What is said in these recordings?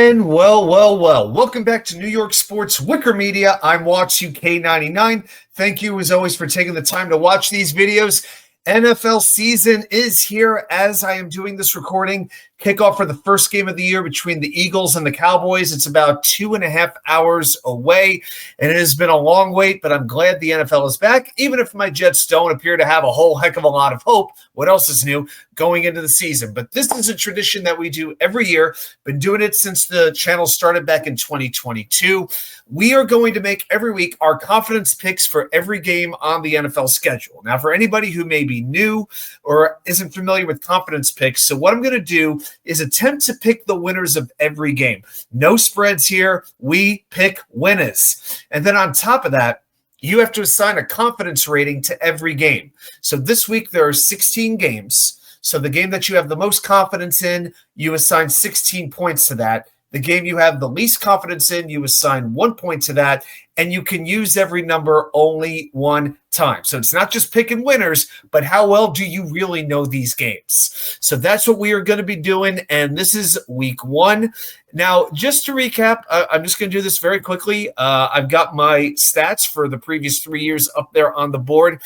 And well. Welcome back to New York Sports WickerMedia. I'm Watts UK99. Thank you, as always, for taking the time to watch these videos. NFL season is here as I am doing this recording. Kickoff for the first game of the year between the Eagles and the Cowboys. It's about 2.5 hours away, and it has been a long wait, but I'm glad the NFL is back, even if my Jets don't appear to have a whole heck of a lot of hope. What else is new going into the season? But this is a tradition that we do every year. Been doing it since the channel started back in 2022. We are going to make every week our confidence picks for every game on the NFL schedule. Now, for anybody who may be new or isn't familiar with confidence picks, so what I'm going to do is attempt to pick the winners of every game. No spreads here. We pick winners. And then on top of that, you have to assign a confidence rating to every game. So this week there are 16 games. So the game that you have the most confidence in, you assign 16 points to that. The game you have the least confidence in, you assign 1 point to that, and you can use every number only one time. So it's not just picking winners, but how well do you really know these games? So that's what we are going to be doing, and this is week one. Now, just to recap, I'm just going to do this very quickly. I've got my stats for the previous 3 years up there on the board.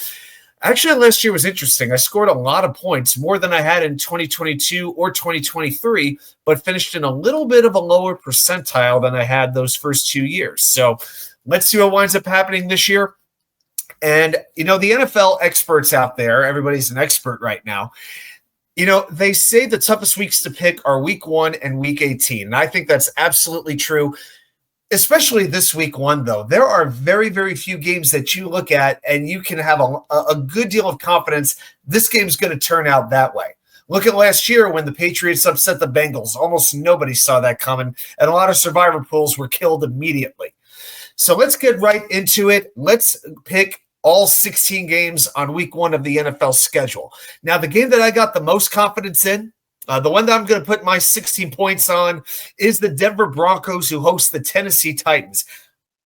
Actually, last year was interesting. I scored a lot of points, more than I had in 2022 or 2023, but finished in a little bit of a lower percentile than I had those first 2 years. So let's see what winds up happening this year. And, the NFL experts out there, everybody's an expert right now. They say the toughest weeks to pick are week 1 and week 18. And I think that's absolutely true. Especially this week one, though. There are very, very few games that you look at and you can have a good deal of confidence this game's going to turn out that way. Look at last year when the Patriots upset the Bengals. Almost nobody saw that coming, and a lot of survivor pools were killed immediately. So let's get right into it. Let's pick all 16 games on week 1 of the NFL schedule. Now, the game that I got the most confidence in, the one that I'm going to put my 16 points on, is the Denver Broncos, who host the Tennessee Titans.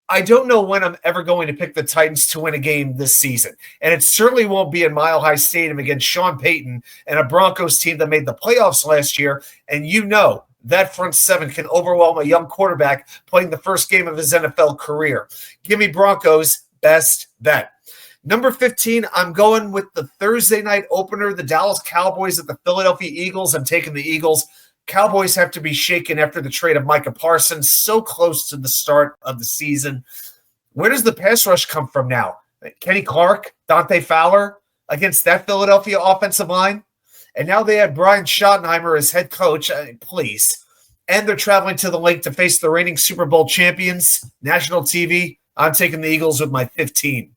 I don't know when I'm ever going to pick the Titans to win a game this season, and it certainly won't be in Mile High Stadium against Sean Payton and a Broncos team that made the playoffs last year, and that front seven can overwhelm a young quarterback playing the first game of his NFL career. Give me Broncos, best bet. Number 15, I'm going with the Thursday night opener, the Dallas Cowboys at the Philadelphia Eagles. I'm taking the Eagles. Cowboys have to be shaken after the trade of Micah Parsons, so close to the start of the season. Where does the pass rush come from now? Kenny Clark, Dante Fowler against that Philadelphia offensive line? And now they have Brian Schottenheimer as head coach. Please. And they're traveling to the lake to face the reigning Super Bowl champions, national TV. I'm taking the Eagles with my 15.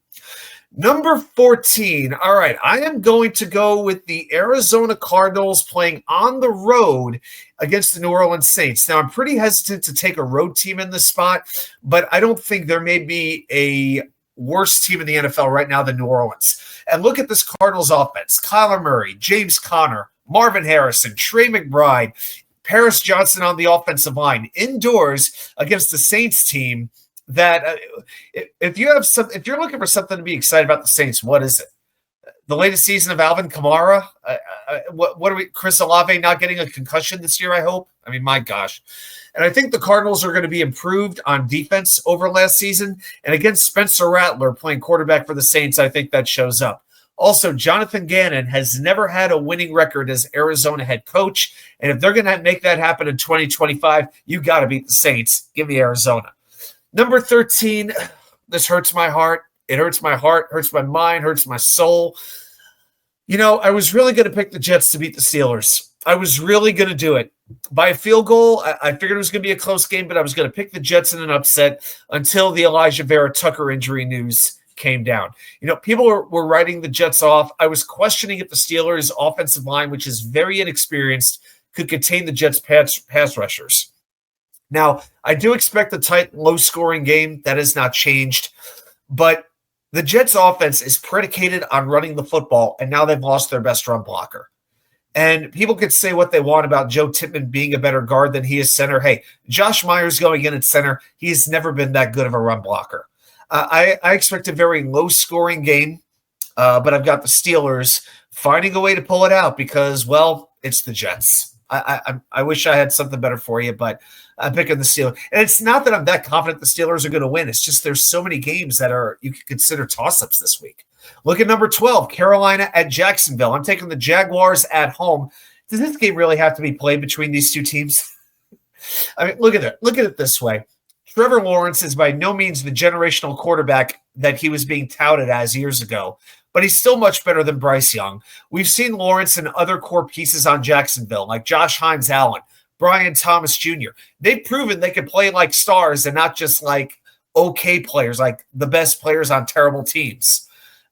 Number 14. All right, I am going to go with the Arizona Cardinals playing on the road against the New Orleans Saints. Now, I'm pretty hesitant to take a road team in this spot, but I don't think there may be a worse team in the NFL right now than New Orleans. And look at this Cardinals offense. Kyler Murray, James Conner, Marvin Harrison, Trey McBride, Paris Johnson on the offensive line, indoors against the Saints team. That if you're looking for something to be excited about the Saints, what is it? The latest season of Alvin Kamara? What are we? Chris Olave not getting a concussion this year, I hope. I mean, my gosh. And I think the Cardinals are going to be improved on defense over last season. And against Spencer Rattler playing quarterback for the Saints, I think that shows up. Also, Jonathan Gannon has never had a winning record as Arizona head coach. And if they're going to make that happen in 2025, you got to beat the Saints. Give me Arizona. Number 13, this hurts my heart. It hurts my heart, hurts my mind, hurts my soul. I was really going to pick the Jets to beat the Steelers. I was really going to do it. By a field goal, I figured it was going to be a close game, but I was going to pick the Jets in an upset until the Elijah Vera Tucker injury news came down. People were writing the Jets off. I was questioning if the Steelers' offensive line, which is very inexperienced, could contain the Jets' pass rushers. Now, I do expect a tight, low-scoring game. That has not changed. But the Jets' offense is predicated on running the football, and now they've lost their best run blocker. And people could say what they want about Joe Tippmann being a better guard than he is center. Hey, Josh Myers going in at center, he's never been that good of a run blocker. I expect a very low-scoring game, but I've got the Steelers finding a way to pull it out because, well, it's the Jets. I wish I had something better for you, but I'm picking the Steelers. And it's not that I'm that confident the Steelers are going to win. It's just there's so many games that you could consider toss-ups this week. Look at number 12, Carolina at Jacksonville. I'm taking the Jaguars at home. Does this game really have to be played between these two teams? I mean, look at it. Look at it this way. Trevor Lawrence is by no means the generational quarterback that he was being touted as years ago, but he's still much better than Bryce Young. We've seen Lawrence and other core pieces on Jacksonville, like Josh Hines-Allen, Brian Thomas Jr. They've proven they can play like stars and not just like okay players, like the best players on terrible teams.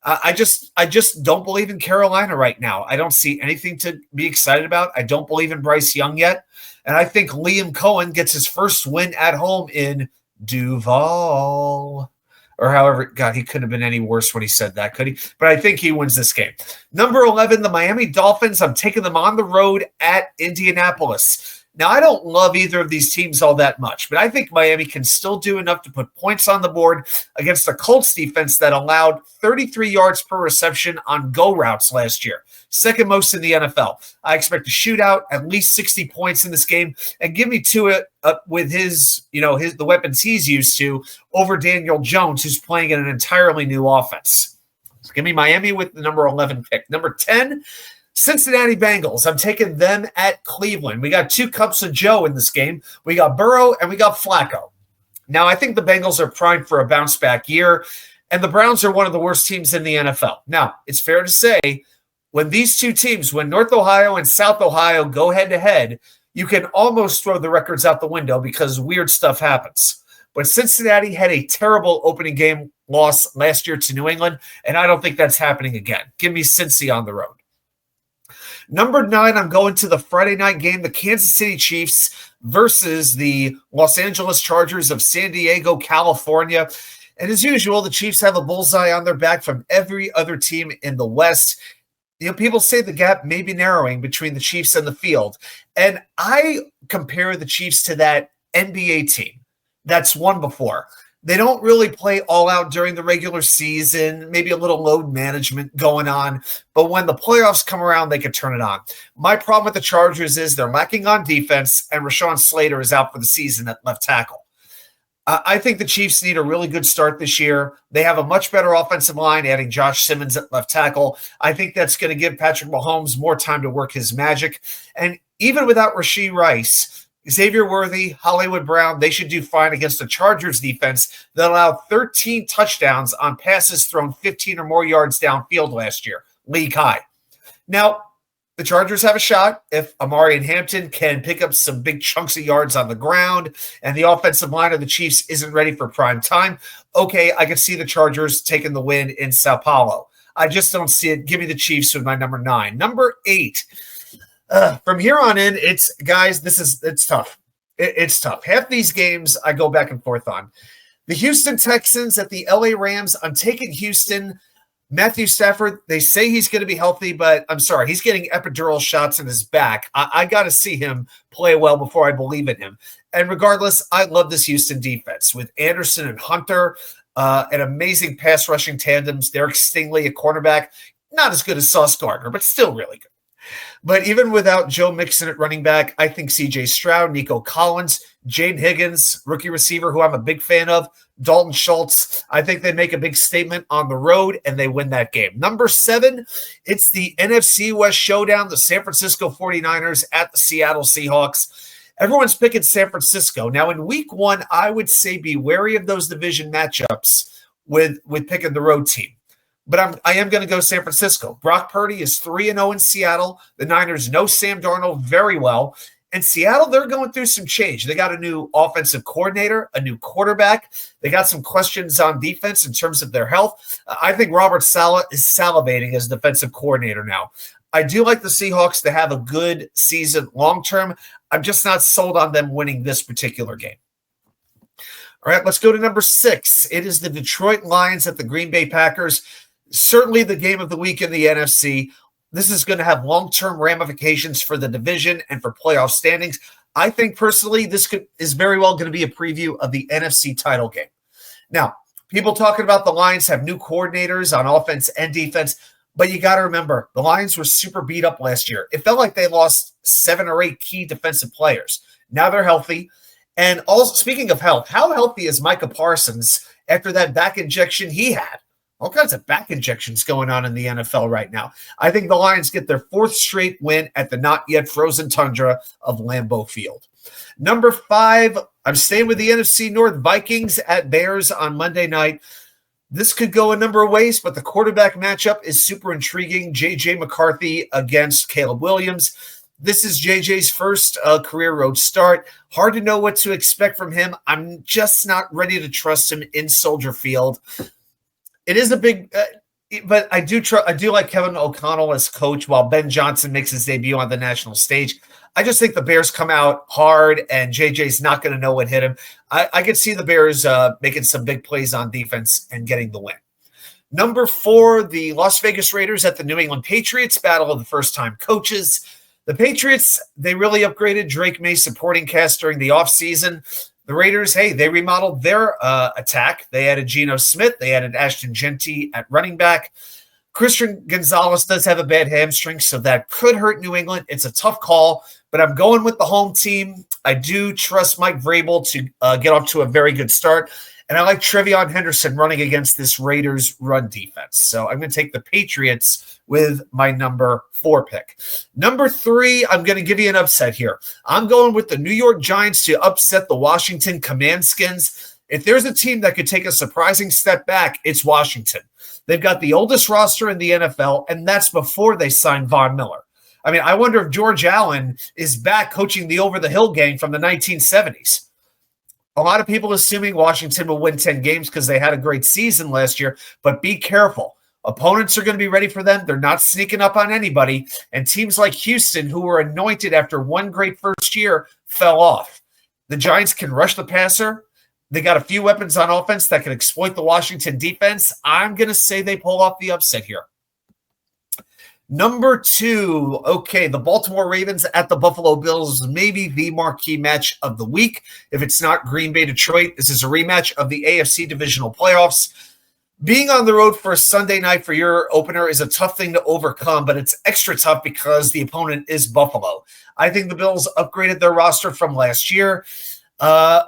I just don't believe in Carolina right now. I don't see anything to be excited about. I don't believe in Bryce Young yet. And I think Liam Cohen gets his first win at home in Duval. Or however, God, he couldn't have been any worse when he said that, could he? But I think he wins this game. Number 11, the Miami Dolphins. I'm taking them on the road at Indianapolis. Now, I don't love either of these teams all that much, but I think Miami can still do enough to put points on the board against a Colts defense that allowed 33 yards per reception on go routes last year, second most in the NFL. I expect a shootout, at least 60 points in this game, and give me to it with the weapons he's used to over Daniel Jones, who's playing in an entirely new offense. So give me Miami with the number 11 pick. Number 10, Cincinnati Bengals. I'm taking them at Cleveland. We got two cups of Joe in this game. We got Burrow and we got Flacco. Now, I think the Bengals are primed for a bounce-back year, and the Browns are one of the worst teams in the NFL. Now, it's fair to say, when these two teams, when North Ohio and South Ohio go head-to-head, you can almost throw the records out the window because weird stuff happens. But Cincinnati had a terrible opening game loss last year to New England, and I don't think that's happening again. Give me Cincy on the road. Number 9, I'm going to the Friday night game, the Kansas City Chiefs versus the Los Angeles Chargers of San Diego, California. And as usual, the Chiefs have a bullseye on their back from every other team in the West. People say the gap may be narrowing between the Chiefs and the field. And I compare the Chiefs to that NBA team that's won before. They don't really play all out during the regular season, maybe a little load management going on. But when the playoffs come around, they can turn it on. My problem with the Chargers is they're lacking on defense, and Rashawn Slater is out for the season at left tackle. I think the Chiefs need a really good start this year. They have a much better offensive line, adding Josh Simmons at left tackle. I think that's going to give Patrick Mahomes more time to work his magic. And even without Rashee Rice, Xavier Worthy, Hollywood Brown, they should do fine against the Chargers defense that allowed 13 touchdowns on passes thrown 15 or more yards downfield last year, league high. Now, the Chargers have a shot if Amari and Hampton can pick up some big chunks of yards on the ground and the offensive line of the Chiefs isn't ready for prime time. Okay, I can see the Chargers taking the win in Sao Paulo. I just don't see it. Give me the Chiefs with my number 9. Number 8. From here on in, it's tough. It's tough. Half these games I go back and forth on. The Houston Texans at the LA Rams. I'm taking Houston. Matthew Stafford, they say he's going to be healthy, but I'm sorry, he's getting epidural shots in his back. I got to see him play well before I believe in him. And regardless, I love this Houston defense with Anderson and Hunter, an amazing pass rushing tandems. Derek Stingley, a cornerback, not as good as Sauce Gardner, but still really good. But even without Joe Mixon at running back, I think C.J. Stroud, Nico Collins, Jane Higgins, rookie receiver who I'm a big fan of, Dalton Schultz, I think they make a big statement on the road and they win that game. Number 7, it's the NFC West showdown, the San Francisco 49ers at the Seattle Seahawks. Everyone's picking San Francisco. Now, in week 1, I would say be wary of those division matchups with picking the road team. But I am going to go San Francisco. Brock Purdy is 3-0 in Seattle. The Niners know Sam Darnold very well. And Seattle, they're going through some change. They got a new offensive coordinator, a new quarterback. They got some questions on defense in terms of their health. I think Robert Saleh is salivating as defensive coordinator now. I do like the Seahawks to have a good season long-term. I'm just not sold on them winning this particular game. All right, let's go to number 6. It is the Detroit Lions at the Green Bay Packers. Certainly the game of the week in the NFC. This is going to have long-term ramifications for the division and for playoff standings. I think personally this is very well going to be a preview of the NFC title game. Now, people talking about the Lions have new coordinators on offense and defense, But you got to remember, the Lions were super beat up last year. It felt like they lost 7 or 8 key defensive players. Now they're healthy. And also, speaking of health, how healthy is Micah Parsons after that back injection he had? All kinds of back injections going on in the NFL right now. I think the Lions get their 4th straight win at the not yet frozen tundra of Lambeau Field. Number 5, I'm staying with the NFC North. Vikings at Bears on Monday night. This could go a number of ways, but the quarterback matchup is super intriguing. J.J. McCarthy against Caleb Williams. This is JJ's first career road start. Hard to know what to expect from him. I'm just not ready to trust him in Soldier Field. It is a big, but I do like Kevin O'Connell as coach while Ben Johnson makes his debut on the national stage. I just think the Bears come out hard, and JJ's not going to know what hit him. I could see the Bears making some big plays on defense and getting the win. Number 4, the Las Vegas Raiders at the New England Patriots, battle of the first-time coaches. The Patriots, they really upgraded Drake May's supporting cast during the offseason. The Raiders, hey, they remodeled their attack. They added Geno Smith. They added Ashton Genty at running back. Christian Gonzalez does have a bad hamstring, so that could hurt New England. It's a tough call, but I'm going with the home team. I do trust Mike Vrabel to get off to a very good start, and I like Trevion Henderson running against this Raiders run defense. So I'm going to take the Patriots with my number 4 pick. Number 3, I'm going to give you an upset here. I'm going with the New York Giants to upset the Washington Commandskins. If there's a team that could take a surprising step back, it's Washington. They've got the oldest roster in the NFL, and that's before they signed Von Miller. I mean, I wonder if George Allen is back coaching the over-the-hill gang from the 1970s. A lot of people assuming Washington will win 10 games because they had a great season last year, but be careful. Opponents are going to be ready for them. They're not sneaking up on anybody, and teams like Houston, who were anointed after one great first year, fell off. The Giants can rush the passer. They got a few weapons on offense that can exploit the Washington defense. I'm going to say they pull off the upset here. Number 2, okay, the Baltimore Ravens at the Buffalo Bills, maybe the marquee match of the week. If it's not Green Bay Detroit, this is a rematch of the AFC divisional playoffs. Being on the road for a Sunday night for your opener is a tough thing to overcome, but it's extra tough because the opponent is Buffalo. I think the Bills upgraded their roster from last year. I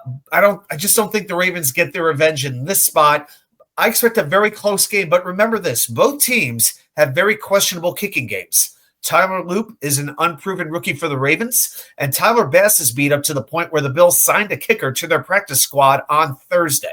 just don't think the Ravens get their revenge in this spot. I expect a very close game, but remember this, both teams have very questionable kicking games. Tyler Loop is an unproven rookie for the Ravens, and Tyler Bass is beat up to the point where the Bills signed a kicker to their practice squad on Thursday.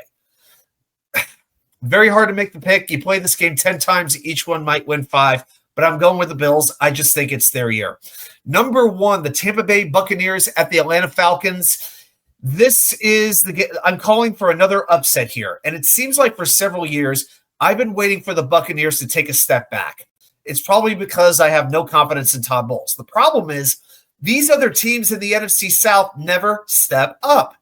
Very hard to make the pick. You play this game 10 times, each one might win 5, but I'm going with the Bills. I just think it's their year. Number 1, the Tampa Bay Buccaneers at the Atlanta Falcons. This is I'm calling for another upset here, and it seems like for several years I've been waiting for the Buccaneers to take a step back. It's probably because I have no confidence in Todd Bowles. The problem is these other teams in the NFC South never step up.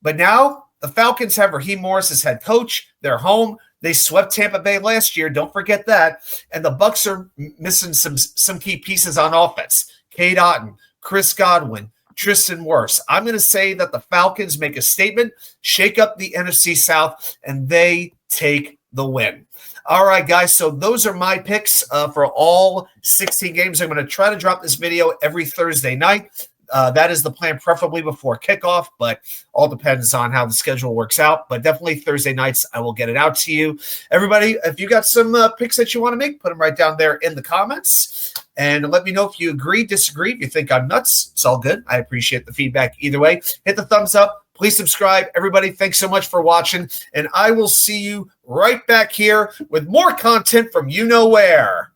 But now the Falcons have Raheem Morris as head coach. They're home. They swept Tampa Bay last year. Don't forget that. And the Bucs are missing some key pieces on offense. Cade Otton, Chris Godwin, Tristan Wirfs. I'm going to say that the Falcons make a statement, shake up the NFC South, and they take the win. All right, guys, so those are my picks for all 16 games. I'm going to try to drop this video every Thursday night. That is the plan, preferably before kickoff, but all depends on how the schedule works out. But definitely Thursday nights, I will get it out to you. Everybody, if you got some picks that you want to make, put them right down there in the comments. And let me know if you agree, disagree, if you think I'm nuts. It's all good. I appreciate the feedback either way. Hit the thumbs up. Please subscribe. Everybody, thanks so much for watching. And I will see you right back here with more content from you know where.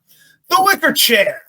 The Wicker Chair.